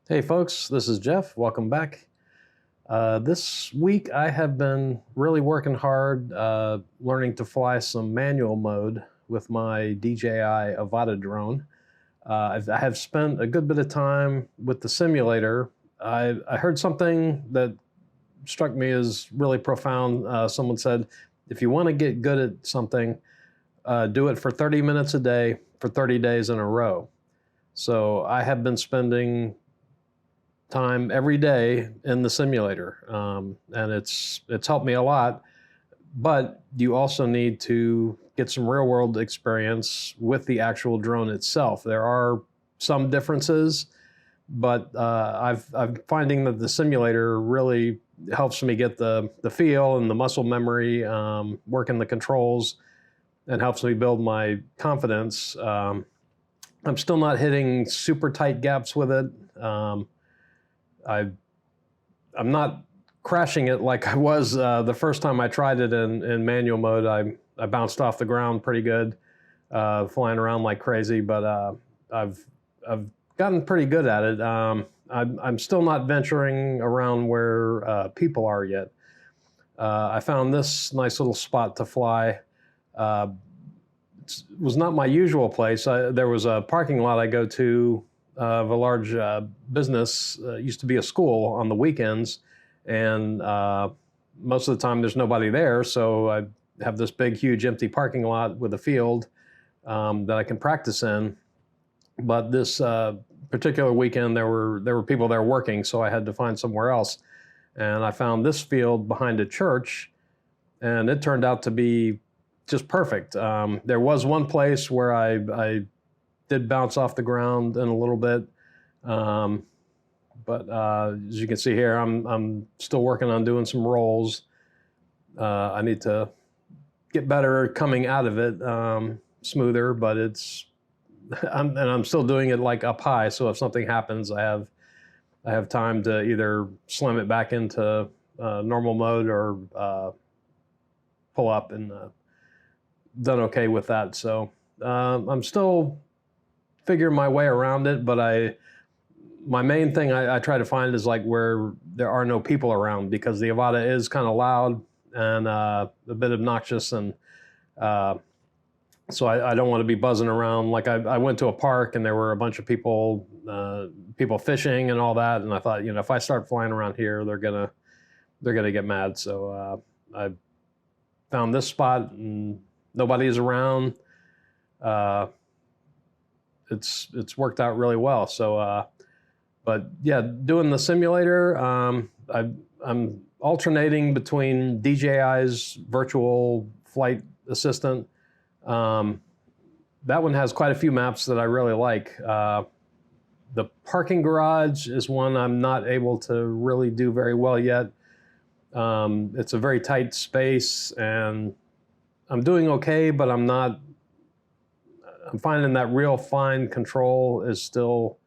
Hey folks, this is Jeff. Welcome back. This week I have been really working hard learning to fly some manual mode with my DJI Avata drone. I have spent a good bit of time with the simulator. I heard something that struck me as really profound. Someone said, if you want to get good at something, do it for 30 minutes a day for 30 days in a row. So I have been spending time every day in the simulator, and it's helped me a lot. But you also need to get some real world experience with the actual drone itself. There are some differences, but I'm finding that the simulator really helps me get the feel and the muscle memory, working the controls, and helps me build my confidence. I'm still not hitting super tight gaps with it. I'm not crashing it like I was the first time I tried it in manual mode. I bounced off the ground pretty good, flying around like crazy, but I've gotten pretty good at it. I'm still not venturing around where people are yet. I found this nice little spot to fly. It was not my usual place. There was a parking lot I go to of a large business. Used to be a school on the weekends, and most of the time there's nobody there, so I have this big huge empty parking lot with a field that I can practice in. But this particular weekend there were people there working, so I had to find somewhere else, and I found this field behind a church, and it turned out to be just perfect. There was one place where I did bounce off the ground in a little bit. But as you can see here, I'm still working on doing some rolls. I need to get better coming out of it, smoother, but I'm still doing it like up high. So if something happens, I have time to either slam it back into normal mode or pull up, and done okay with that. So I'm still figure my way around it, but my main thing I try to find is like where there are no people around, because the Avata is kind of loud and a bit obnoxious, and so I don't want to be buzzing around. Like I went to a park and there were a bunch of people fishing and all that, and I thought, if I start flying around here, they're gonna get mad. So I found this spot and nobody's around. It's worked out really well. So, but yeah, doing the simulator, I'm alternating between DJI's virtual flight assistant. That one has quite a few maps that I really like. The parking garage is one I'm not able to really do very well yet. It's a very tight space, and I'm doing okay, but I'm finding that real fine control is still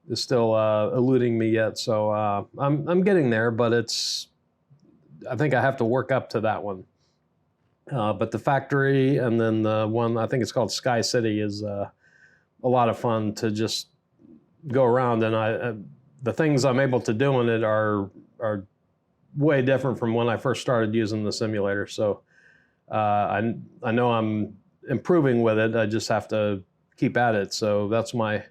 eluding me yet. So I'm getting there, but I think I have to work up to that one. But the factory, and then the one I think it's called Sky City, is a lot of fun to just go around. And the things I'm able to do in it are way different from when I first started using the simulator. So I know I'm improving with it. I just have to keep at it. So that's my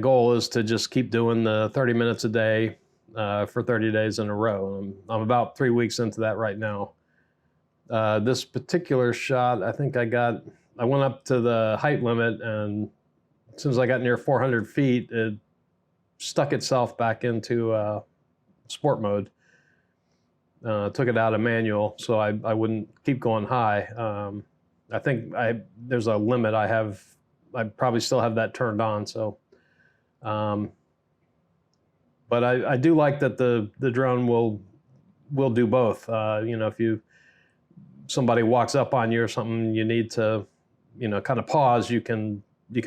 goal, is to just keep doing the 30 minutes a day for 30 days in a row. I'm about 3 weeks into that right now. This particular shot, I think I went up to the height limit, and as soon as I got near 400 feet, it stuck itself back into sport mode. Took it out of manual, so I wouldn't keep going high. I think there's a limit I probably still have that turned on. So, but I do like that the drone will do both. If somebody walks up on you or something, you need to, kind of pause. You can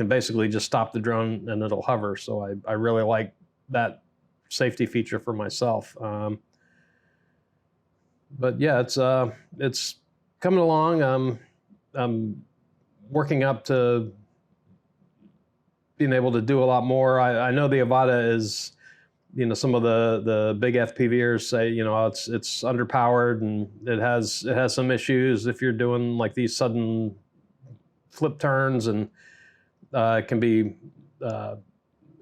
basically just stop the drone and it'll hover. So I really like that safety feature for myself. But yeah, it's coming along. I'm working up to being able to do a lot more. I know the Avata is some of the big FPVers say, it's underpowered and it has some issues if you're doing like these sudden flip turns, and it can be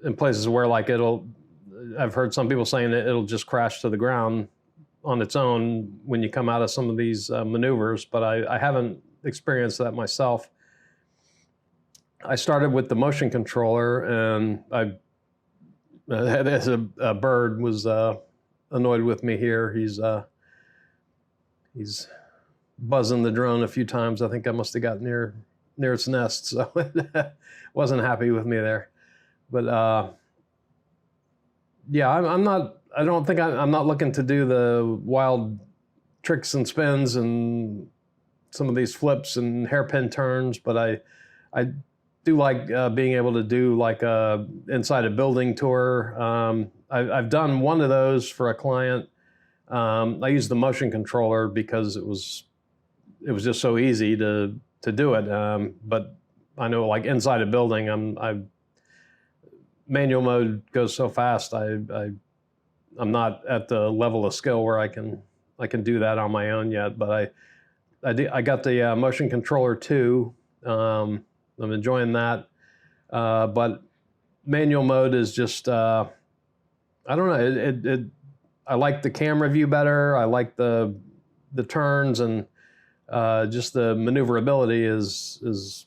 in places where like I've heard some people saying that it'll just crash to the ground on its own when you come out of some of these maneuvers, but I haven't experienced that myself. I started with the motion controller, and as a bird was annoyed with me here. He's buzzing the drone a few times. I think I must have got near its nest, so it wasn't happy with me there. But yeah, I'm not. I don't think I'm not looking to do the wild tricks and spins and some of these flips and hairpin turns, but I do like being able to do like a inside a building tour. I've done one of those for a client. I used the motion controller because it was just so easy to do it. But I know like inside a building, manual mode goes so fast. I'm not at the level of skill where I can do that on my own yet. But I got the motion controller too. I'm enjoying that, but manual mode is just I don't know. I like the camera view better. I like the turns, and just the maneuverability is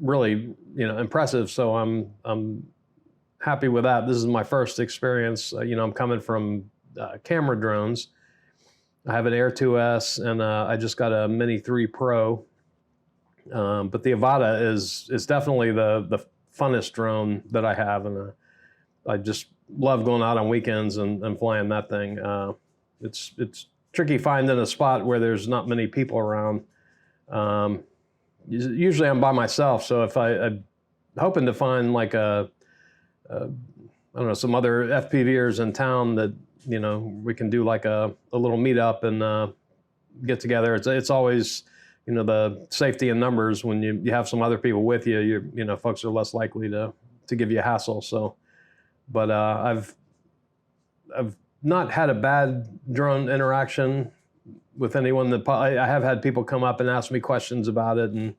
really impressive. So I'm happy with that. This is my first experience. I'm coming from camera drones. I have an Air 2S, and I just got a Mini 3 Pro. But the Avata is definitely the funnest drone that I have, and I just love going out on weekends and flying that thing. It's tricky finding a spot where there's not many people around. Usually I'm by myself, so if I'm hoping to find like I don't know, some other FPVers in town that we can do like a little meetup and get together. It's always the safety in numbers. When you have some other people with you, folks are less likely to give you a hassle. So, but I've not had a bad drone interaction with anyone. I have had people come up and ask me questions about it and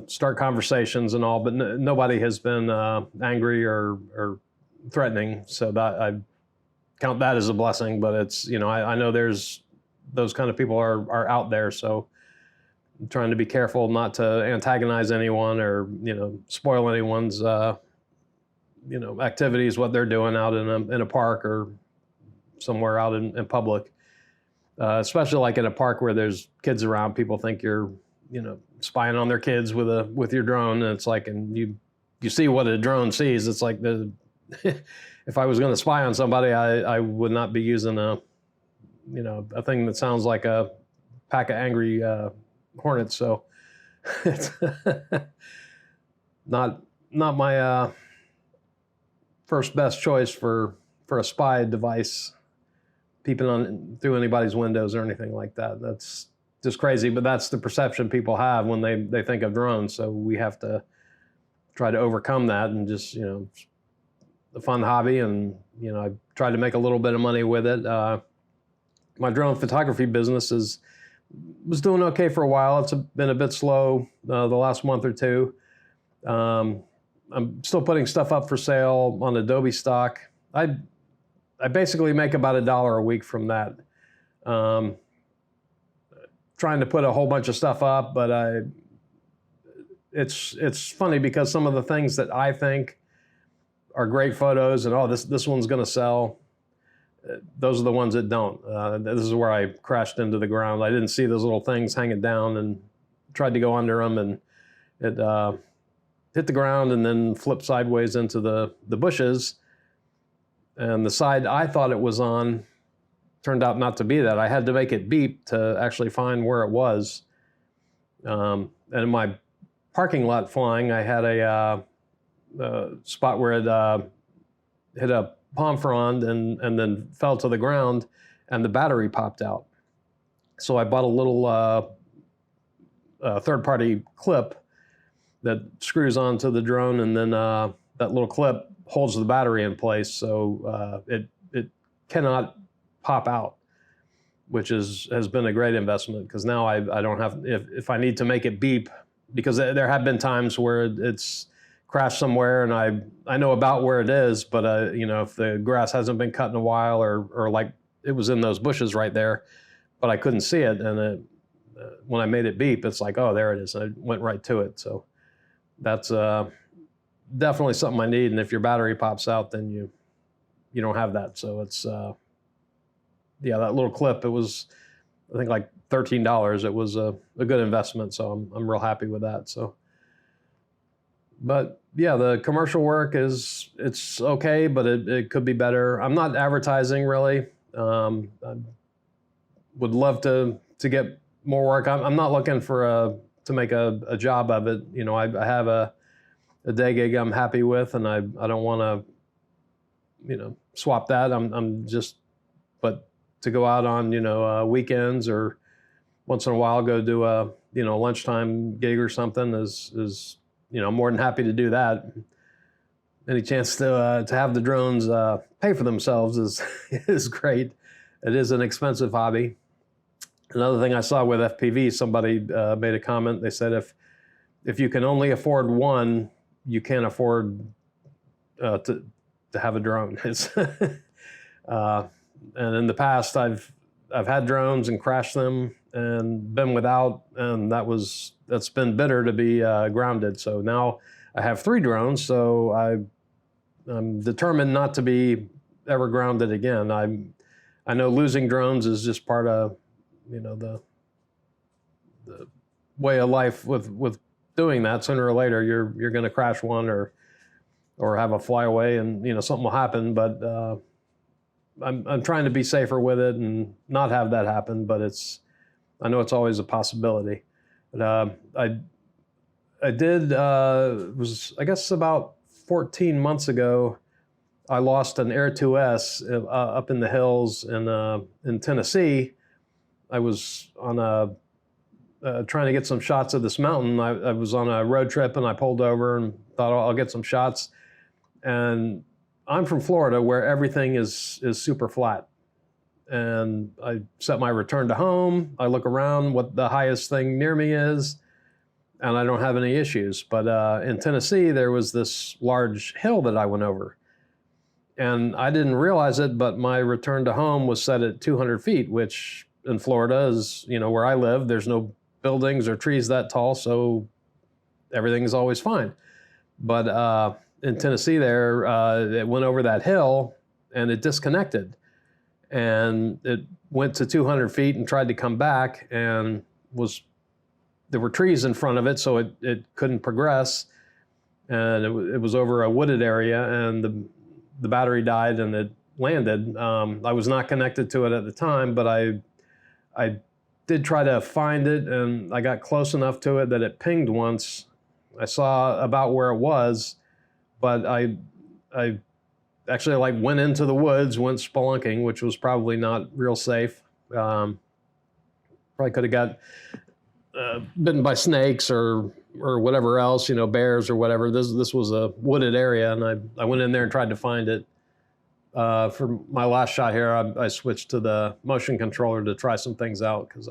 start conversations and all, but nobody has been angry or threatening. So that I count that as a blessing. But it's I know there's those kind of people are out there. So I'm trying to be careful not to antagonize anyone or spoil anyone's activities, what they're doing out in a park or somewhere out in public, especially like in a park where there's kids around. People think you're spying on their kids with your drone, and it's like, and you see what a drone sees. It's like if I was going to spy on somebody, I would not be using a thing that sounds like a pack of angry hornets. So it's not my first best choice for a spy device, peeping on through anybody's windows or anything like that. That's just crazy, but that's the perception people have when they think of drones. So we have to try to overcome that and just a fun hobby. And I tried to make a little bit of money with it. My drone photography business was doing okay for a while. It's been a bit slow the last month or two. I'm still putting stuff up for sale on Adobe stock. I basically make about $1 a week from that. Trying to put a whole bunch of stuff up, but it's funny because some of the things that I think are great photos and this one's going to sell, those are the ones that don't. This is where I crashed into the ground. I didn't see those little things hanging down and tried to go under them, and it hit the ground and then flipped sideways into the bushes. And the side I thought it was on turned out not to be that. I had to make it beep to actually find where it was. And in my parking lot flying, I had a spot where it hit a palm frond and then fell to the ground, and the battery popped out. So I bought a little third-party clip that screws onto the drone, and then that little clip holds the battery in place, so it cannot pop out, which has been a great investment, because now I don't have, if I need to make it beep, because there have been times where it's crashed somewhere and I know about where it is, but if the grass hasn't been cut in a while, or like it was in those bushes right there, but I couldn't see it, and when I made it beep, it's like, oh, there it is. I went right to it. So that's definitely something I need. And if your battery pops out, then you don't have that. So it's yeah, that little clip, it was, I think, like $13. It was a good investment, so I'm real happy with that. So, but yeah, the commercial work it's okay, but it could be better. I'm not advertising really. I would love to get more work. I'm not looking for to make a job of it. I have a day gig I'm happy with, and I don't want to swap that. I'm just, but to go out on weekends, or once in a while go do a lunchtime gig or something is I'm more than happy to do that. Any chance to have the drones pay for themselves is great. It is an expensive hobby. Another thing I saw with FPV, somebody made a comment. They said if you can only afford one, you can't afford to have a drone. It's and in the past, I've had drones and crashed them and been without, and that's been bitter to be grounded. So now I have 3 drones, so I'm determined not to be ever grounded again. I know losing drones is just part of the way of life with doing that. Sooner or later, you're going to crash one or have a flyaway, and something will happen. But I'm trying to be safer with it and not have that happen. But I know it's always a possibility. But I did was, I guess, about 14 months ago, I lost an Air 2S up in the hills in Tennessee. I was on trying to get some shots of this mountain. I was on a road trip, and I pulled over and thought, I'll get some shots. And I'm from Florida, where everything is super flat. And I set my return to home. I look around what the highest thing near me is, and I don't have any issues. But in Tennessee, there was this large hill that I went over. And I didn't realize it, but my return to home was set at 200 feet, which in Florida is, where I live, there's no buildings or trees that tall, so everything is always fine. But in Tennessee there, it went over that hill and it disconnected. And it went to 200 feet and tried to come back, and there were trees in front of it, so it couldn't progress. And it was over a wooded area, and the battery died and it landed. I was not connected to it at the time, but I did try to find it, and I got close enough to it that it pinged once. I saw about where it was, but I actually went into the woods, went spelunking, which was probably not real safe. Probably could have got bitten by snakes or whatever else, bears or whatever. This was a wooded area, and I went in there and tried to find it. For my last shot here, I switched to the motion controller to try some things out, because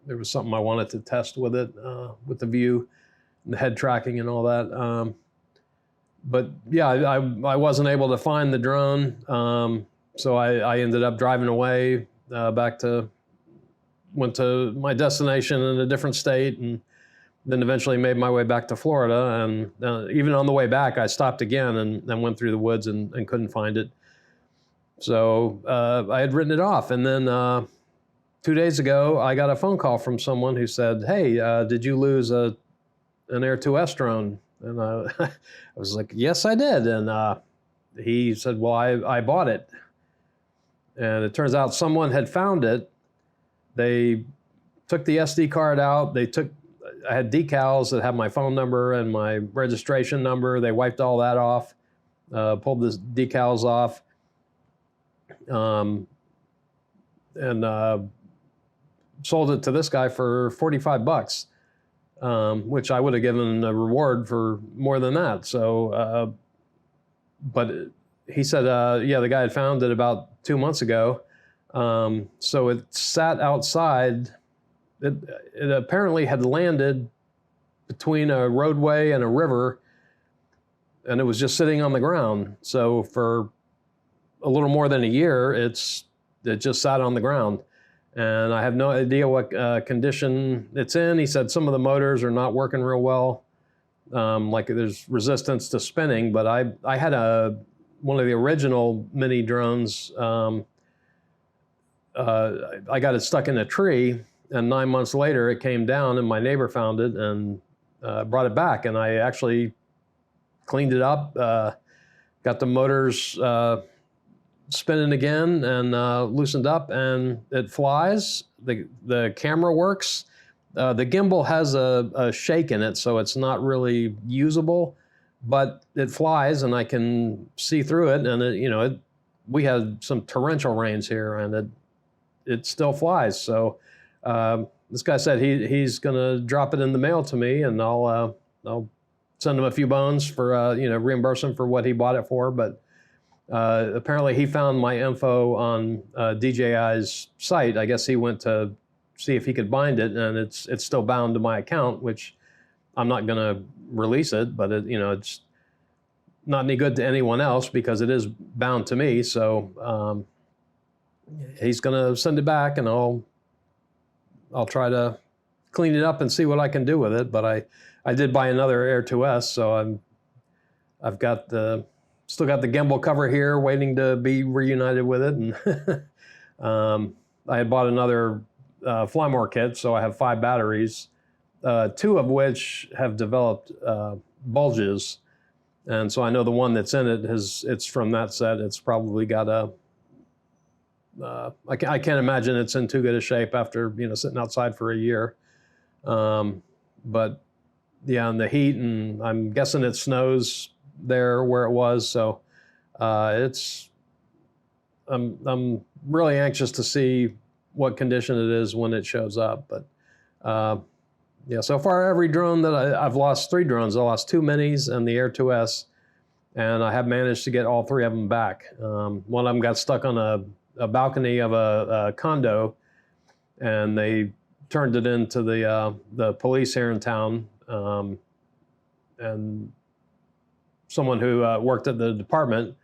there was something I wanted to test with it, with the view and the head tracking and all that. But yeah, I wasn't able to find the drone, so I ended up driving away went to my destination in a different state, and then eventually made my way back to Florida. And even on the way back, I stopped again and went through the woods and couldn't find it. So I had written it off. And then 2 days ago, I got a phone call from someone who said, hey, did you lose an Air 2S drone? And I was like, yes, I did. And he said, well, I bought it. And it turns out someone had found it. They took the SD card out. I had decals that had my phone number and my registration number. They wiped all that off, pulled the decals off, and sold it to this guy for $45, which I would have given a reward for more than that. So but he said, yeah, the guy had found it about 2 months ago. So it sat outside. It apparently had landed between a roadway and a river, and it was just sitting on the ground. So for a little more than a year, it just sat on the ground. And I have no idea what condition it's in. He said some of the motors are not working real well. Like there's resistance to spinning, but I had one of the original mini drones. I got it stuck in a tree, and 9 months later it came down, and my neighbor found it and brought it back. And I actually cleaned it up, got the motors spinning again, and loosened up, and it flies. The camera works. The gimbal has a shake in it, so it's not really usable, but it flies, and I can see through it. And we had some torrential rains here, and it still flies. So this guy said he's going to drop it in the mail to me, and I'll send him a few bones for reimburse him for what he bought it for. But apparently he found my info on DJI's site. I guess he went to see if he could bind it, and it's still bound to my account, which I'm not going to release it, but it's not any good to anyone else because it is bound to me. So he's going to send it back, and I'll try to clean it up and see what I can do with it. But I did buy another Air 2S, so I've got still got the gimbal cover here, waiting to be reunited with it. And I had bought another Flymore kit, so I have 5 batteries, 2 of which have developed bulges. And so I know the one that's in it it's from that set. It's probably got I can't imagine it's in too good a shape after sitting outside for a year. But yeah, and the heat, and I'm guessing it snows there where it was. So I'm really anxious to see what condition it is when it shows up. But yeah, so far every drone that I've lost 3 drones. I lost 2 minis and the Air 2S, and I have managed to get all 3 of them back. One of them got stuck on a balcony of a condo, and they turned it into the police here in town. And someone who worked at the department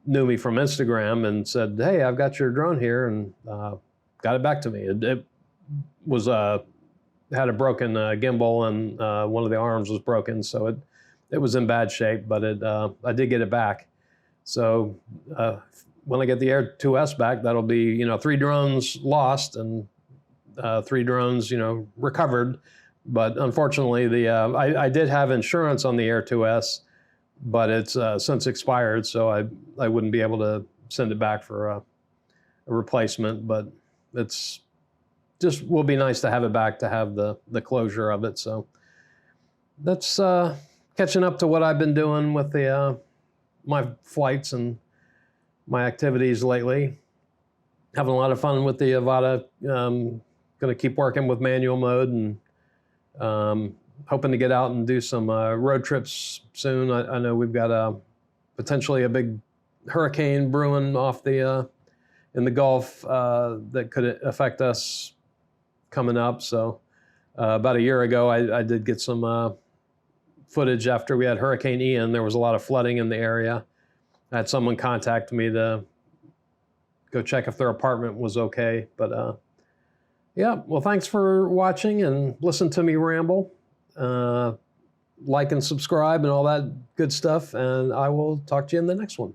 knew me from Instagram and said, "Hey, I've got your drone here," and got it back to me. It was had a broken gimbal, and one of the arms was broken, so it was in bad shape. But I did get it back. So when I get the Air 2S back, that'll be 3 drones lost and 3 drones recovered. But unfortunately, I did have insurance on the Air 2S, but it's since expired, so I wouldn't be able to send it back for a replacement. But it's just will be nice to have it back, to have the closure of it. So that's catching up to what I've been doing with my flights and my activities lately. Having a lot of fun with the Avata. Going to keep working with manual mode, and hoping to get out and do some road trips soon. I know we've got potentially a big hurricane brewing off in the Gulf that could affect us coming up. So about a year ago, I did get some footage after we had Hurricane Ian. There was a lot of flooding in the area. I had someone contact me to go check if their apartment was okay. But yeah, well, thanks for watching and listen to me ramble. Like and subscribe and all that good stuff. And I will talk to you in the next one.